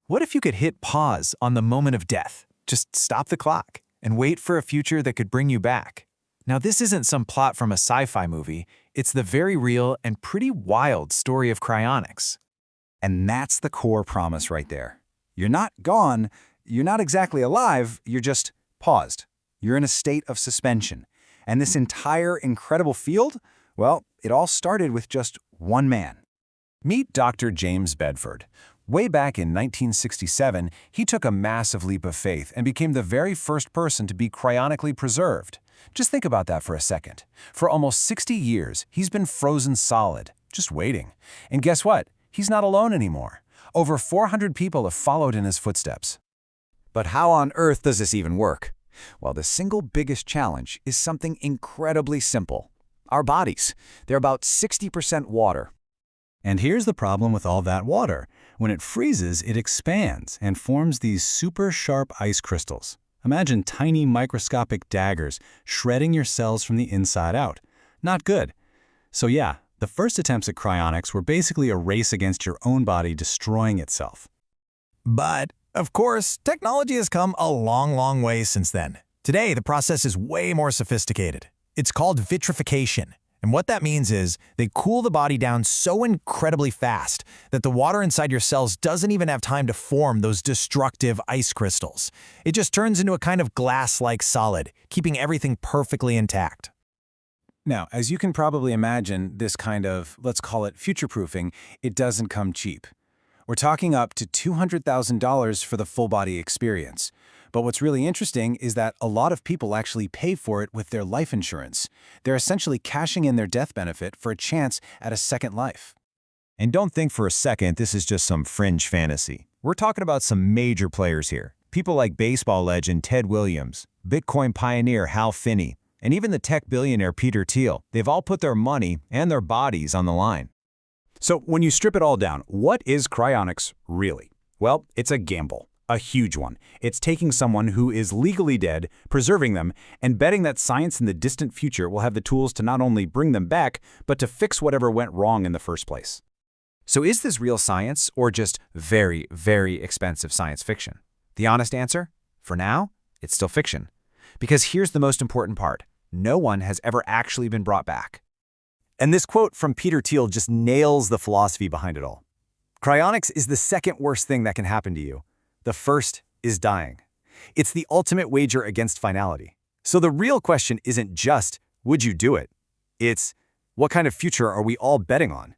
What if you could hit pause on the moment of death? Just stop the clock and wait for a future that could bring you back. Now, this isn't some plot from a sci-fi movie. It's the very real and pretty wild story of cryonics. And that's the core promise right there. You're not gone, you're not exactly alive, you're just paused. You're in a state of suspension. And this entire incredible field, well, it all started with just one man. Meet Dr. James Bedford. Way back in 1967, he took a massive leap of faith and became the very first person to be cryonically preserved. Just think about that for a second. For almost 60 years, he's been frozen solid, just waiting. And guess what? He's not alone anymore. Over 400 people have followed in his footsteps. But how on earth does this even work? Well, the single biggest challenge is something incredibly simple. Our bodies. They're about 60% water. And here's the problem with all that water. When it freezes, it expands and forms these super sharp ice crystals. Imagine tiny microscopic daggers shredding your cells from the inside out. Not good. So yeah, the first attempts at cryonics were basically a race against your own body destroying itself. But, of course, technology has come a long way since then. Today, the process is way more sophisticated. It's called vitrification. And what that means is they cool the body down so incredibly fast that the water inside your cells doesn't even have time to form those destructive ice crystals. It just turns into a kind of glass-like solid, keeping everything perfectly intact. Now, as you can probably imagine, this kind of, let's call it future-proofing, it doesn't come cheap. We're talking up to $200,000 for the full-body experience. But what's really interesting is that a lot of people actually pay for it with their life insurance. They're essentially cashing in their death benefit for a chance at a second life. And don't think for a second this is just some fringe fantasy. We're talking about some major players here. People like baseball legend Ted Williams, Bitcoin pioneer Hal Finney, and even the tech billionaire Peter Thiel. They've all put their money and their bodies on the line. So when you strip it all down, what is cryonics really? Well, it's a gamble. A huge one. It's taking someone who is legally dead, preserving them, and betting that science in the distant future will have the tools to not only bring them back, but to fix whatever went wrong in the first place. So is this real science or just very, very expensive science fiction? The honest answer? For now, it's still fiction. Because here's the most important part. No one has ever actually been brought back. And this quote from Peter Thiel just nails the philosophy behind it all. Cryonics is the second worst thing that can happen to you. The first is dying. It's the ultimate wager against finality. So the real question isn't just, would you do it? It's, what kind of future are we all betting on?